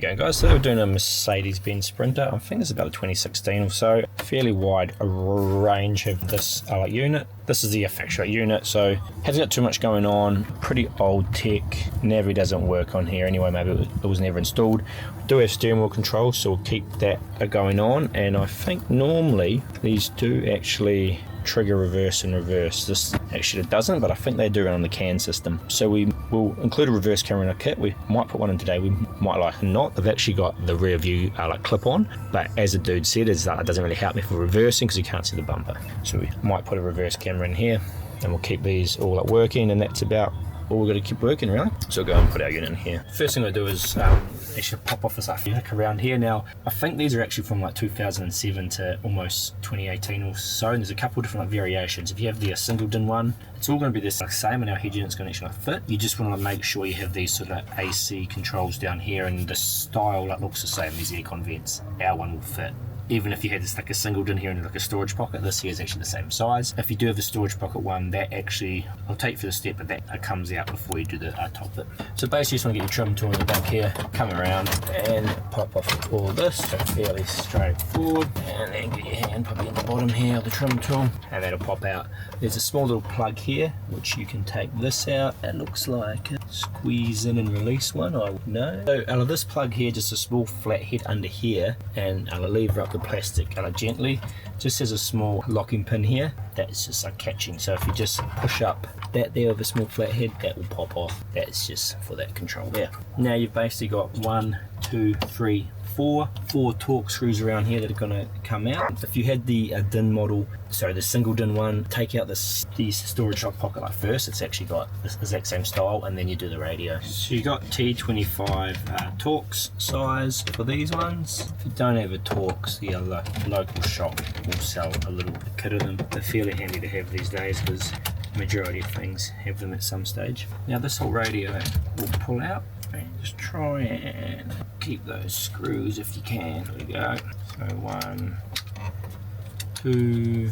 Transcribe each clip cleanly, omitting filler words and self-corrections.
going, guys. So we're doing a Mercedes-Benz Sprinter. I think it's about a 2016 or so. Fairly wide range of this unit. This is the factory unit, so hasn't got too much going on. Pretty old tech. Navi doesn't work on here anyway. Maybe it was never installed. We do have steering wheel control, so we'll keep that going on. And I think normally these do actually trigger reverse and reverse. This actually doesn't, but I think they do run on the CAN system. So we will include a reverse camera in our kit. We might put one in today, we might like it not. I've actually got the rear view like clip on, but as the dude said, it doesn't really help me for reversing because you can't see the bumper. So we might put a reverse camera in here and we'll keep these all up working, and that's about all we're going to keep working really. So we'll go and put our unit in here. First thing I do is actually pop off this look around here. Now I think these are actually from like 2007 to almost 2018 or so, and there's a couple of different like variations. If you have the single din one, it's all going to be the same, and our head unit's going to actually fit. You just want to make sure you have these sort of AC controls down here, and the style that looks the same. These aircon vents, our one will fit. Even if you had this like a single din here and like a storage pocket, this here is actually the same size. If you do have the storage pocket one, that actually, I'll take you for the step, but that comes out before you do the top bit. So basically you just want to get your trim tool in the back here, come around and pop off all this, so fairly straightforward, and then get your hand probably in the bottom here of the trim tool, and that'll pop out. There's a small little plug here, which you can take this out. It looks like a squeeze in and release one, I would know. So out of this plug here, just a small flat head under here, and I'll lever up the plastic gently. Just has a small locking pin here that's just like catching, so if you just push up that there with a small flat head, that will pop off. That's just for that control there. Now you've basically got 1, 2, 3, 4 torque screws around here that are going to come out. If you had the din model, so the single din one, take out the storage pocket like first. It's actually got the exact same style, and then you do the radio. So you got T25 Torx size for these ones. If you don't have a Torx, the other local shop will sell a little kit of them. They're fairly handy to have these days because the majority of things have them at some stage. Now this whole radio will pull out, and just try and keep those screws if you can. There we go. So 1, 2,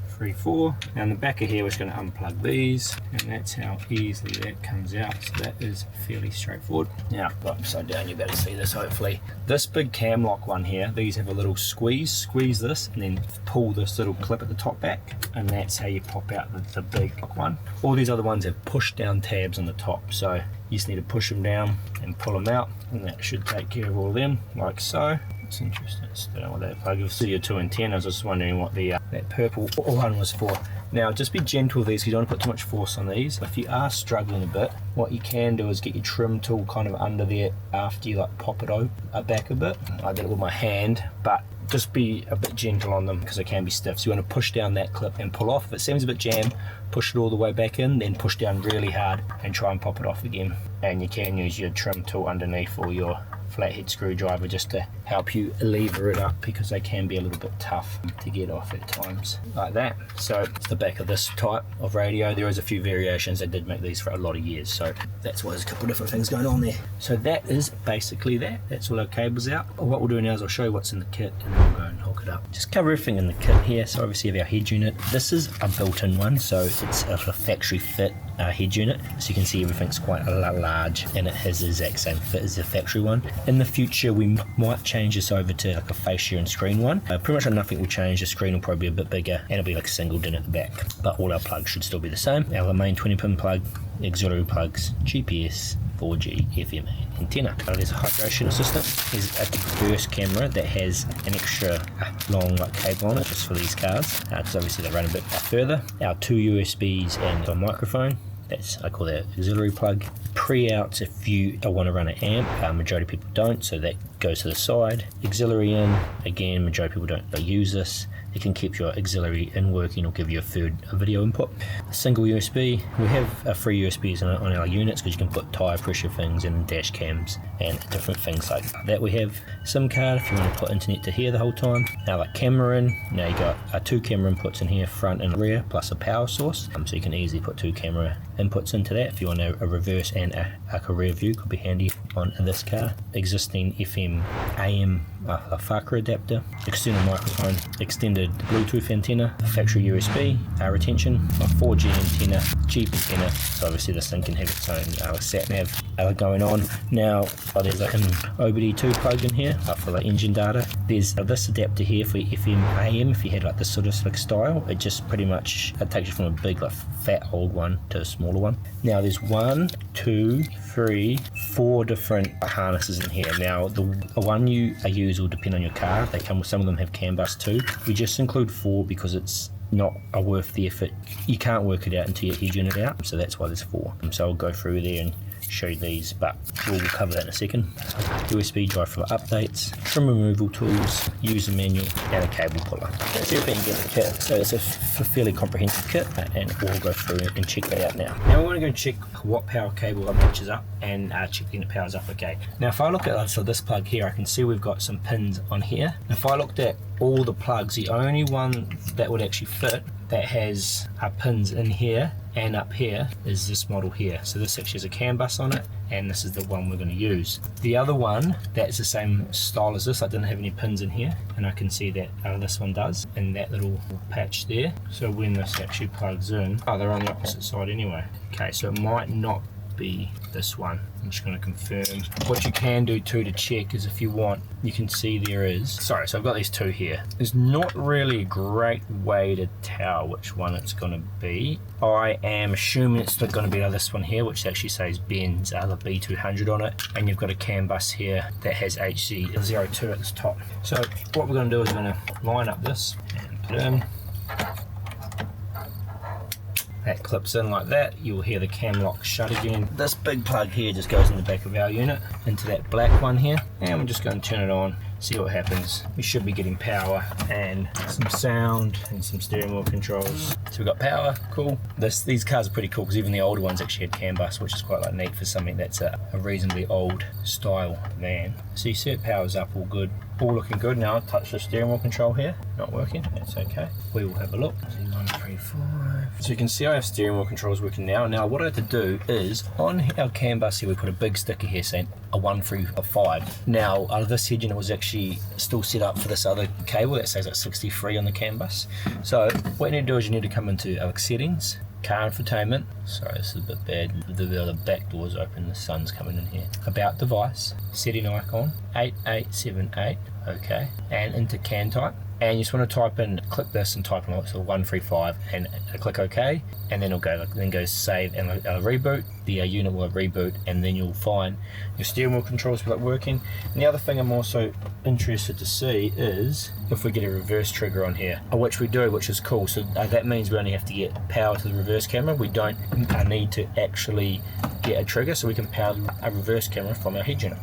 3, 4. Now in the back of here we're just going to unplug these, and that's how easily that comes out. So that is fairly straightforward. Now upside down, you better see this hopefully. This big cam lock one here, these have a little squeeze this, and then pull this little clip at the top back, and that's how you pop out the big one. All these other ones have push down tabs on the top, so you just need to push them down and pull them out, and that should take care of all of them, like so. It's interesting. I don't know what that plug is. Studio 2 and 10. I was just wondering what the that purple one was for. Now just be gentle with these, because you don't want to put too much force on these. If you are struggling a bit, what you can do is get your trim tool kind of under there after you like pop it back a bit. I did it with my hand, but just be a bit gentle on them because they can be stiff. So you want to push down that clip and pull off. If it seems a bit jammed, push it all the way back in, then push down really hard and try and pop it off again. And you can use your trim tool underneath or your flathead screwdriver just to help you lever it up, because they can be a little bit tough to get off at times, like that. So it's the back of this type of radio. There is a few variations. They did make these for a lot of years, so that's why there's a couple of different things going on there. So that is basically that. That's all our cables out. What we'll do now is I'll show you what's in the kit, and then we'll go and hook it up. Just cover everything in the kit here. So obviously we have our head unit. This is a built-in one, so it's a factory fit head unit, so you can see everything's quite large, and it has the exact same fit as the factory one. In the future we might change this over to like a fascia and screen one. Pretty much nothing will change. The screen will probably be a bit bigger, and it'll be like a single din at the back, but all our plugs should still be the same. Our main 20-pin plug, auxiliary plugs, GPS, 4G, FM antenna. There's a hydration assistant. There's a reverse camera that has an extra long cable on it just for these cars, because obviously they run a bit further. Our 2 USBs and a microphone. That's, I call that auxiliary plug. Pre-outs if you don't want to run an amp. Majority of people don't, so that goes to the side. Auxiliary in, again, majority of people don't use this. It can keep your auxiliary in working or give you a third video input. A single USB. We have 3 USBs on our units, because you can put tyre pressure things and dash cams and different things like that. We have SIM card if you want to put internet to here the whole time. Now camera in. Now you got 2 camera inputs in here, front and rear, plus a power source. So you can easily put 2 camera inputs into that. If you want a reverse and a rear view, could be handy on this car. Existing FM AM a Farker adapter, external microphone, extended Bluetooth antenna, factory USB, retention, a 4G antenna, cheap antenna, so obviously this thing can have its own sat nav going on. Now there's like an OBD2 plug in here for the engine data. There's this adapter here for FM AM. If you had like this sort of like style, it just pretty much takes you from a big like fat old one to a smaller one. Now there's 1, 2, 3, 4 different harnesses in here. Now the one you use will depend on your car. They come with, some of them have CAN bus too. We just include 4 because it's not worth the effort. You can't work it out until you head unit out, so that's why there's 4. So I'll go through there and show you these, but we'll cover that in a second. USB drive for updates, trim removal tools, user manual, and a cable puller. That's everything you get in the kit. So it's a fairly comprehensive kit, and we'll go through it and check that out now. Now we're going to go check what power cable matches up and check the powers up okay. Now if I look at this plug here, I can see we've got some pins on here. If I looked at all the plugs, the only one that would actually fit that has pins in here and up here is this model here. So this actually has a CAN bus on it, and this is the one we're going to use. The other one that's the same style as this, I didn't have any pins in here, and I can see that this one does, and that little patch there. So when this actually plugs in, they're on the opposite side anyway. Okay, so it might not be this one. I'm just going to confirm. What you can do too to check is, if you want, you can see there is, so I've got these 2 here. There's not really a great way to tell which one it's going to be. I am assuming it's going to be this one here, which actually says Benz the B200 on it, and you've got a CAN bus here that has HC02 at the top. So what we're going to do is we're going to line up this and put it in. That clips in like that. You'll hear the cam lock shut again. This big plug here just goes in the back of our unit into that black one here, and we're just going to turn it on, see what happens. We should be getting power and some sound and some steering wheel controls. So we've got power, cool. These cars are pretty cool because even the older ones actually had CAN bus, which is quite neat for something that's a reasonably old style van. So you see it powers up, all good. All looking good. Now I'll touch the steering wheel control here. Not working, that's okay. We will have a look. 1, 3, 5. So you can see I have steering wheel controls working now. Now what I have to do is, on our CAN bus here, we put a big sticker here saying a 1, 3, 5. Now this head unit was actually still set up for this other cable that says like 63 on the CAN bus. So what you need to do is you need to come into settings, car infotainment. Sorry, this is a bit bad. The back door's open, the sun's coming in here. About device, setting icon, 8878, okay, and into CAN type. And you just want to type in, click this and type in so 135 and click OK, and then it'll go, then go save and reboot. The unit will reboot, and then you'll find your steering wheel controls will be working. And the other thing I'm also interested to see is if we get a reverse trigger on here, which we do, which is cool. So that means we only have to get power to the reverse camera. We don't need to actually get a trigger, so we can power a reverse camera from our head unit.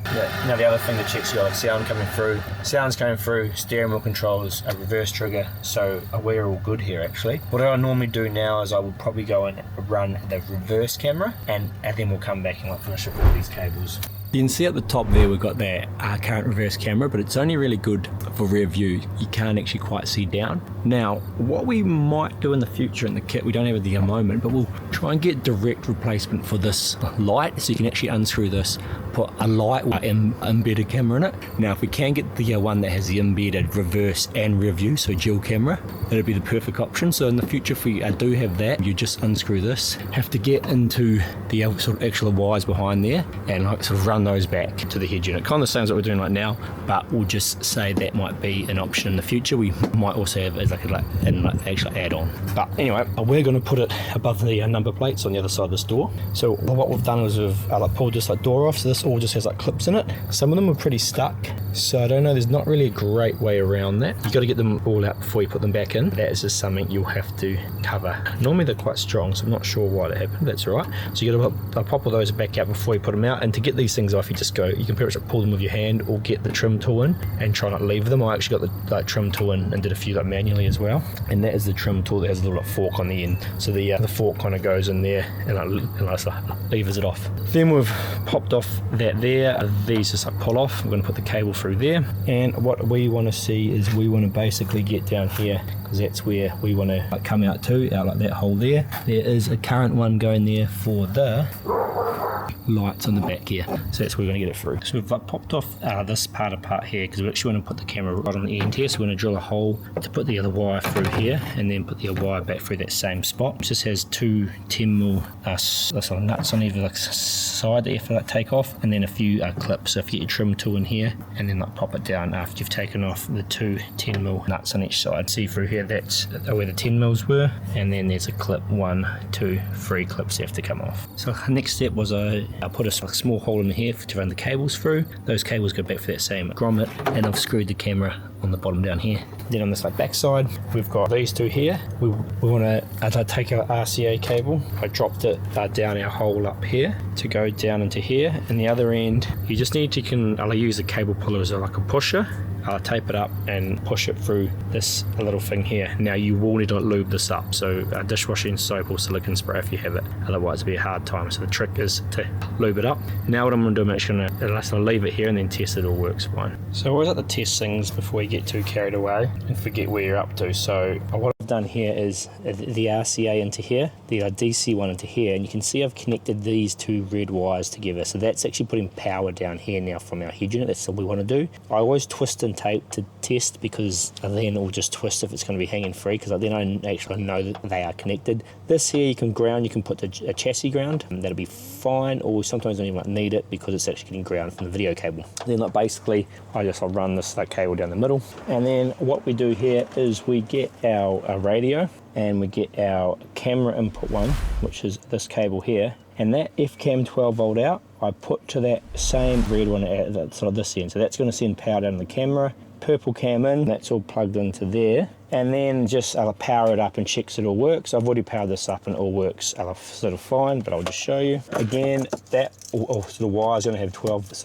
Now the other thing to check is you got sound coming through. Sound's coming through, steering wheel controls, a reverse trigger, so we're all good here actually. What I normally do now is I will probably go and run the reverse camera, and then we'll come back and finish up all these cables. You can see at the top there we've got that current reverse camera, but it's only really good for rear view. You can't actually quite see down. Now what we might do in the future in the kit, we don't have it at the moment, but we'll try and get direct replacement for this light, so you can actually unscrew this, put a light with embedded camera in it. Now if we can get the one that has the embedded reverse and rear view, so dual camera, that'd be the perfect option. So in the future, if we do have that, you just unscrew this, have to get into the sort of actual wires behind there and sort of run those back to the head unit. Kind of the same as what we're doing right now, but we'll just say that might be an option in the future. We might also have as an actual add-on. But anyway, we're going to put it above the number plates on the other side of this door. So what we've done is we've pulled this door off, so this all just has clips in it. Some of them are pretty stuck, so I don't know, there's not really a great way around that. You got to get them all out before you put them back in. That is just something you'll have to cover. Normally they're quite strong, so I'm not sure why that happened. That's all right. So you got to pop all those back out before you put them out. And to get these things off, you can pretty much pull them with your hand or get the trim tool in and try not to leave them. I actually got the trim tool in and did a few manually as well. And that is the trim tool that has a little fork on the end. So the fork kind of goes in there and levers it off. Then we've popped off that there. These just pull off. I'm going to put the cable through through there. And what we want to see is we want to basically get down here, because that's where we want to come out to, out like that hole there. There is a current one going there for the lights on the back here, so that's where we're going to get it through. So we've popped off this part apart here, because we actually want to put the camera right on the end here, so we're going to drill a hole to put the other wire through here, and then put the other wire back through that same spot. It just has two 10mm nuts on either side that you have to take off, and then a few clips. So if you get your trim tool in here, and then pop it down after you've taken off the two 10mm nuts on each side. See through here, that's where the 10mm were, and then there's a clip, 1, 2, 3 clips that have to come off. So the next step was I put a small hole in here to run the cables through. Those cables go back for that same grommet, and I've screwed the camera on the bottom down here. Then on this back side, we've got these two here. We want to, as I take our RCA cable, I dropped it down our hole up here to go down into here, and the other end you just need to I'll use the cable puller as like a pusher. I'll tape it up and push it through this little thing here. Now you will need to lube this up, so dishwashing soap or silicone spray if you have it, otherwise it'll be a hard time. So the trick is to lube it up. Now what I'm going to do, I'm actually going to leave it here and then test it all works fine. So I always like to test things before you get too carried away and forget where you're up to. So what I've done here is the RCA into here, the DC one into here, and you can see I've connected these two red wires together. So that's actually putting power down here now from our head unit. That's what we want to do. I always twist and tape to test, because then it will just twist if it's going to be hanging free, because then I actually know that they are connected. This here you can ground, you can put a chassis ground, and that'll be fine, or sometimes don't even need it because it's actually getting ground from the video cable. Then basically I'll run this cable down the middle, and then what we do here is we get our radio, and we get our camera input one, which is this cable here, and that FCAM 12 volt out I put to that same red one at this end. So that's going to send power down the camera. Purple cam in, that's all plugged into there, and then just power it up and checks it all works. I've already powered this up and it all works sort of fine, but I'll just show you again. That the wire is going to have 12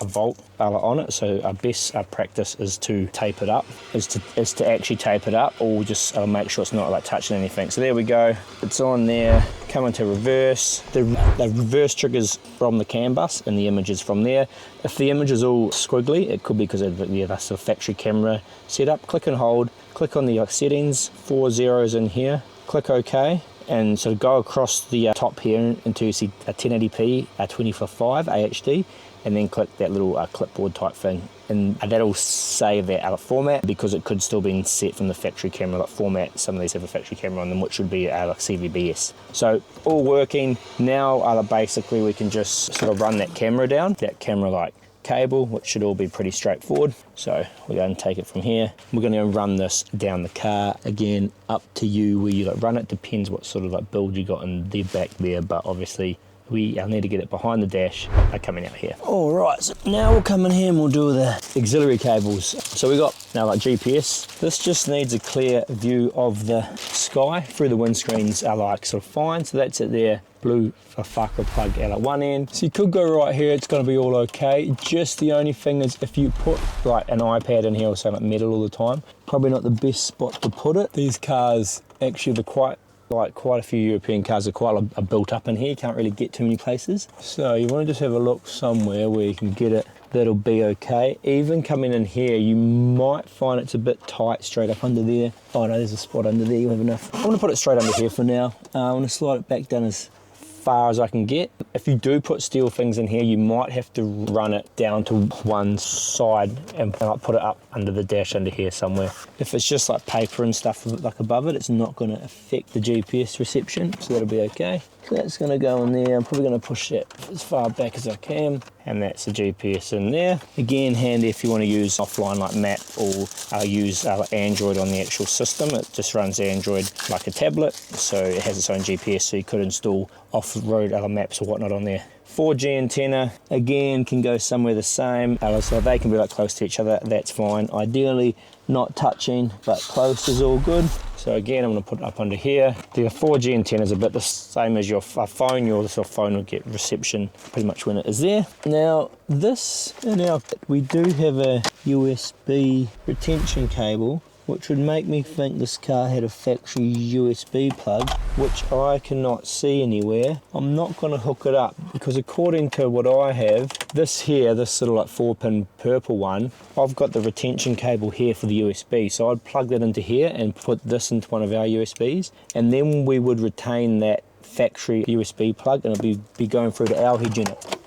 a volt on it, so our best practice is to tape it up, is to actually tape it up, or just make sure it's not touching anything. So there we go, it's on there. Come into reverse. The reverse triggers from the CAN bus, and the image is from there. If the image is all squiggly, it could be because of that's the factory camera setup. Click and hold, click on the settings, 4 zeros in here, click OK, and so go across the top here until you see a 1080p 24:5 AHD, and then click that little clipboard type thing, and that'll save that format, because it could still be set from the factory camera format. Some of these have a factory camera on them, which would be CVBS. So all working now. Basically we can just run that camera down, that camera cable, which should all be pretty straightforward. So we're going to take it from here. We're going to run this down the car. Again, up to you where you run it. Depends what sort of build you got in the back there, but obviously I need to get it behind the dash, coming out here. All right, so now we'll come in here and we'll do the auxiliary cables. So we got now GPS. This just needs a clear view of the sky through the windscreens are fine. So that's it there. Blue Fakra plug out at one end. So you could go right here, it's going to be all okay. Just the only thing is, if you put an iPad in here or something metal all the time, probably not the best spot to put it. These cars actually quite a few European cars are built up in here. You can't really get too many places. So you want to just have a look somewhere where you can get it. That'll be okay. Even coming in here, you might find it's a bit tight straight up under there. Oh no, there's a spot under there, you have enough. I'm going to put it straight under here for now. I want to slide it back down as far as I can get. If you do put steel things in here, you might have to run it down to one side and put it up under the dash under here somewhere. If it's just paper and stuff above it, it's not going to affect the GPS reception, so that'll be okay. So that's going to go in there. I'm probably going to push that as far back as I can, and that's the GPS in there. Again, handy if you want to use offline map, or use Android on the actual system. It just runs Android like a tablet, so it has its own GPS, so you could install off-road maps or whatnot on there. 4G antenna, again, can go somewhere the same, so they can be close to each other, that's fine. Ideally not touching, but close is all good. So again, I'm going to put it up under here. The 4G antenna is a bit the same as your phone. Your phone will get reception pretty much when it is there. Now we do have a USB retention cable which would make me think this car had a factory USB plug, which I cannot see anywhere. I'm not going to hook it up because according to what I have, this here, this sort of like 4-pin purple one, I've got the retention cable here for the USB, so I'd plug that into here and put this into one of our USBs, and then we would retain that factory USB plug and it'll be going through to our head unit.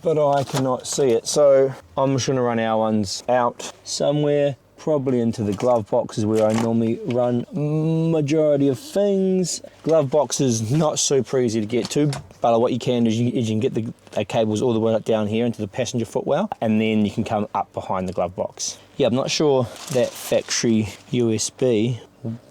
But I cannot see it, so I'm just going to run our ones out somewhere, probably into the glove boxes where I normally run majority of things. Glove box is not super easy to get to, but what you can do is you can get the cables all the way up down here into the passenger footwell, and then you can come up behind the glove box. Yeah, I'm not sure that factory USB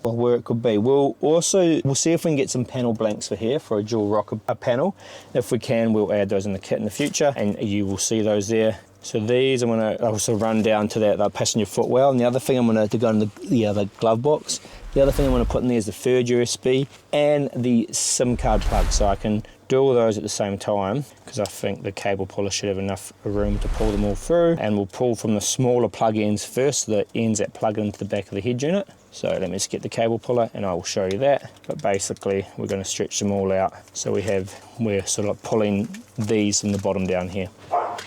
where it could be. We'll see if we can get some panel blanks for here for a dual rocker panel. If we can, we'll add those in the kit in the future, and you will see those there. So these I'm going to also run down to that passenger footwell, and the other thing I'm going to go in the other glove box. The other thing I'm going to put in there is the third USB and the SIM card plug, so I can do all those at the same time, because I think the cable puller should have enough room to pull them all through. And we'll pull from the smaller plug ends first, the ends that plug into the back of the head unit. So let me just get the cable puller and I will show you that. But basically we're going to stretch them all out, so we're sort of pulling these from the bottom down here.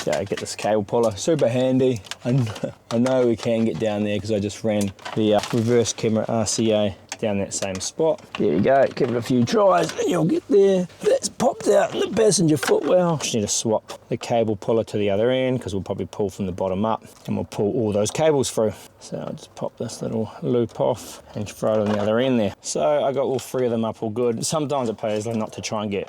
So get this cable puller, super handy. I know we can get down there because I just ran the reverse camera RCA down that same spot. There you go, give it a few tries and you'll get there. That's popped out in the passenger footwell. Just need to swap the cable puller to the other end because we'll probably pull from the bottom up, and we'll pull all those cables through. So I'll just pop this little loop off and throw it on the other end there. So I got all three of them up all good. Sometimes it pays not to try and get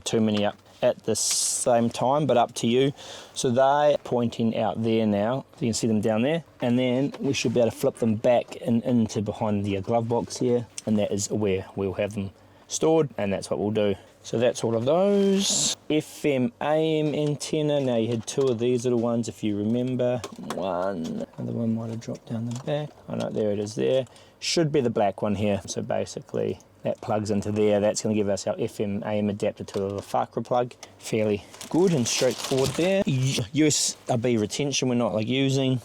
too many up at the same time, but up to you. So they're pointing out there now, you can see them down there, and then we should be able to flip them back into behind the glove box here, and that is where we'll have them stored, and that's what we'll do. So that's all of those. FM AM antenna. Now you had two of these little ones if you remember. Another one might have dropped down the back. Oh no, there it is there. Should be the black one here. So basically that plugs into there. That's going to give us our FM AM adapter to the FACRA plug. Fairly good and straightforward there. USB retention we're not using.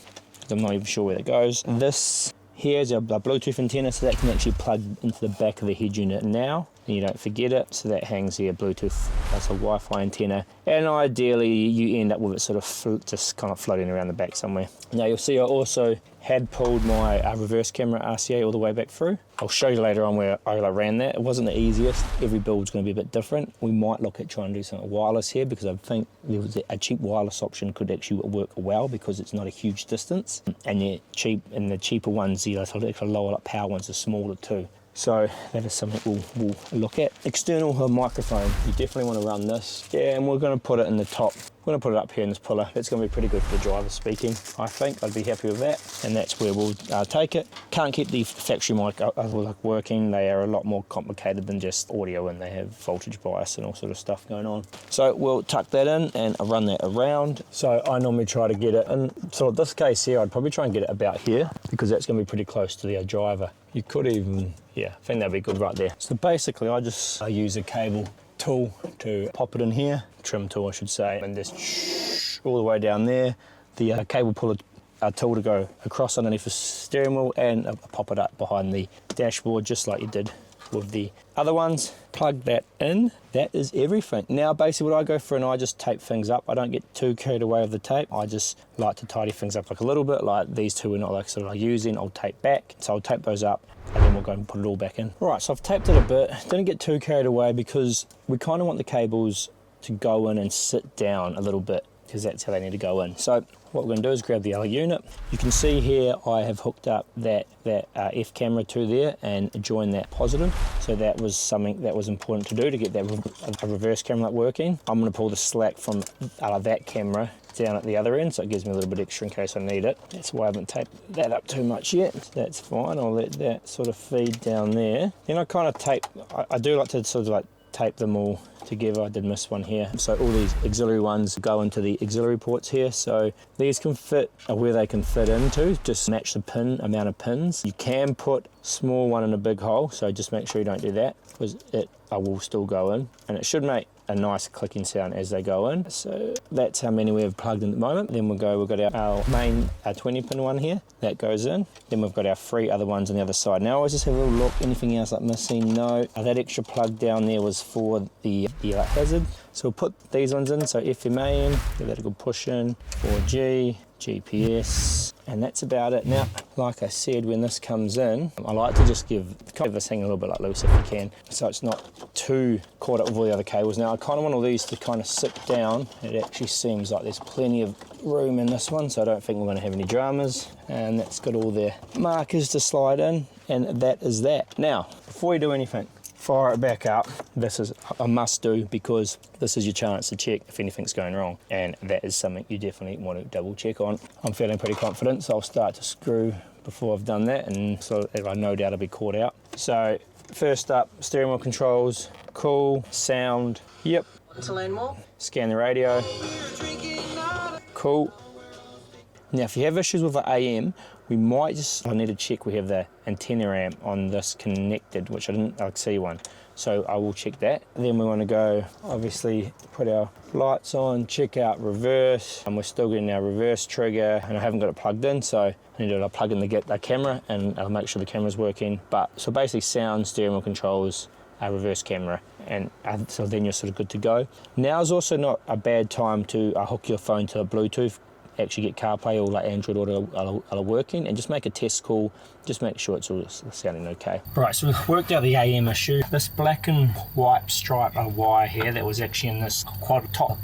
I'm not even sure where that goes. This here is our Bluetooth antenna, so that can actually plug into the back of the head unit now, and you don't forget it. So that hangs here, Bluetooth, that's a Wi-Fi antenna, and ideally you end up with it sort of just kind of floating around the back somewhere. Now you'll see I also had pulled my reverse camera RCA all the way back through. I'll show you later on where I ran that. It wasn't the easiest. Every build's going to be a bit different. We might look at trying to do something wireless here, because I think there was a cheap wireless option could actually work well, because it's not a huge distance, and they're cheap, and the cheaper ones, the lower power ones are smaller too. So that is something we'll look at. External microphone, you definitely want to run this. Yeah, and we're going to put it in the top. We're going to put it up here in this puller. That's going to be pretty good for the driver speaking, I think. I'd be happy with that. And that's where we'll take it. Can't keep the factory mic working. They are a lot more complicated than just audio, and they have voltage bias and all sort of stuff going on. So we'll tuck that in and run that around. So I normally try to get it in. So in this case here, I'd probably try and get it about here, because that's going to be pretty close to the driver. You could even, yeah, I think that'd be good right there. So basically I use a cable tool to pop it in here, trim tool I should say, and just all the way down there. The cable puller tool to go across underneath the steering wheel, and pop it up behind the dashboard just like you did with the other ones. Plug that in. That is everything. Now basically what I go for, and I just tape things up. I don't get too carried away with the tape. I just like to tidy things up a little bit. Like these two we're not using, I'll tape back. So I'll tape those up, and then we'll go and put it all back in. Right, so I've taped it a bit. Didn't get too carried away, because we kind of want the cables to go in and sit down a little bit, because that's how they need to go in. So what we're going to do is grab the other unit. You can see here I have hooked up that F camera to there and joined that positive. So that was something that was important to do to get that reverse camera working. I'm going to pull the slack from that camera down at the other end, so it gives me a little bit extra in case I need it. That's why I haven't taped that up too much yet. So that's fine. I'll let that sort of feed down there. Then I kind of tape, I do like to sort of tape them all together. I did miss one here. So all these auxiliary ones go into the auxiliary ports here. So these can fit where they can fit into, just match the amount of pins. You can put small one in a big hole, so just make sure you don't do that, because it will still go in, and it should make a nice clicking sound as they go in. So that's how many we have plugged in at the moment. Then we've got our main 20 pin one here that goes in. Then we've got our 3 other ones on the other side. Now I'll just have a little look, anything else like missing? No. That extra plug down there was for the hazard. So we'll put these ones in, so FM AM, give that a good push in, 4G, GPS, and that's about it. Now, like I said, when this comes in, I like to just give this thing a little bit like loose if you can, so it's not too caught up with all the other cables. Now, I kind of want all these to kind of sit down. It actually seems like there's plenty of room in this one, so I don't think we're going to have any dramas. And that's got all their markers to slide in, and that is that. Now, before you do anything, fire it back up. This is a must do because this is your chance to check if anything's going wrong, and that is something you definitely want to double check on. I'm feeling pretty confident, so I'll start to screw before I've done that, and so I no doubt I'll be caught out. So first up, steering wheel controls, cool, sound, yep. Want to learn more? Scan the radio, cool. Now if you have issues with the AM, I need to check we have the antenna amp on this connected, which I didn't see one. So I will check that. Then we want to go, obviously, put our lights on, check out reverse, and we're still getting our reverse trigger, and I haven't got it plugged in, so I need to plug in the camera, and I'll make sure the camera's working. So basically sound, steering wheel controls, reverse camera, and so then you're sort of good to go. Now is also not a bad time to hook your phone to Bluetooth, actually get CarPlay or like Android Auto are working, and just make a test call, just make sure it's all sounding okay. Right, so we've worked out the AM issue. This black and white stripe of wire here that was actually in this quad top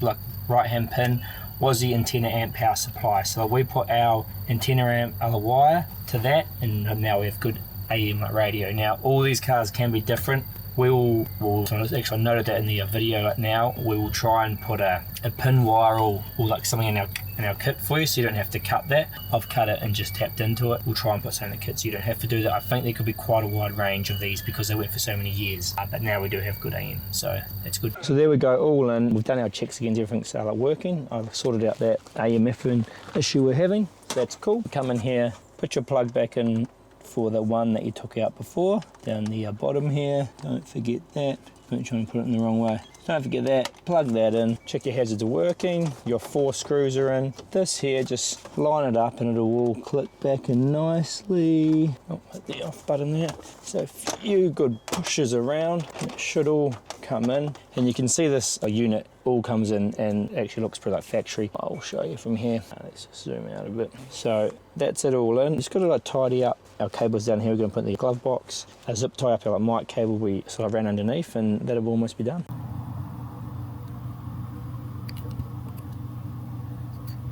right hand pin was the antenna amp power supply. So we put our antenna amp other wire to that, and now we have good AM radio. Now all these cars can be different. We'll actually I noted that in the video now, we will try and put a pin wire or like something in our kit for you, so you don't have to cut that. I've cut it and just tapped into it. We'll try and put something in the kit so you don't have to do that. I think there could be quite a wide range of these because they went for so many years, but now we do have good AM, so that's good. So there we go, all in. We've done our checks again, everything's working. I've sorted out that AM/FM issue we're having, so that's cool. Come in here, put your plug back in for the one that you took out before, down the bottom here. Don't forget that. Don't try and put it in the wrong way. Don't forget that. Plug that in. Check your hazards are working. Your 4 screws are in. This here, just line it up and it'll all click back in nicely. Oh, hit the off button there. So a few good pushes around. It should all come in. And you can see this unit all comes in and actually looks pretty like factory. I'll show you from here. Let's just zoom out a bit. So that's it all in. Just got to tidy up our cables down here. We're going to put in the glove box. A zip tie up our mic cable we sort of ran underneath, and that'll almost be done.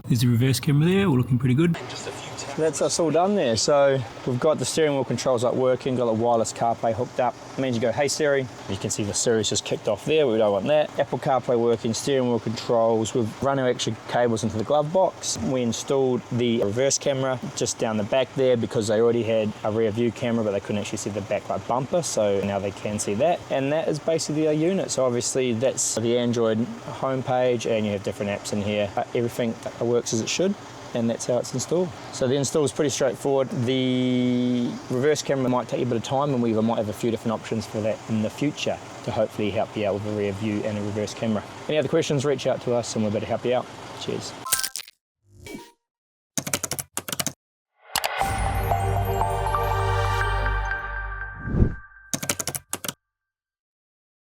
There's the reverse camera there, all looking pretty good. That's us all done there. So we've got the steering wheel controls working, got the wireless CarPlay hooked up. It means you go, hey Siri, you can see the Siri's just kicked off there, we don't want that. Apple CarPlay working, steering wheel controls. We've run our extra cables into the glove box. We installed the reverse camera just down the back there because they already had a rear view camera, but they couldn't actually see the backlight bumper, so now they can see that. And that is basically our unit. So obviously that's the Android homepage, and you have different apps in here. Everything works as it should, and that's how it's installed. So the install is pretty straightforward. The reverse camera might take a bit of time, and we might have a few different options for that in the future to hopefully help you out with a rear view and a reverse camera. Any other questions, reach out to us and we'll better help you out. Cheers.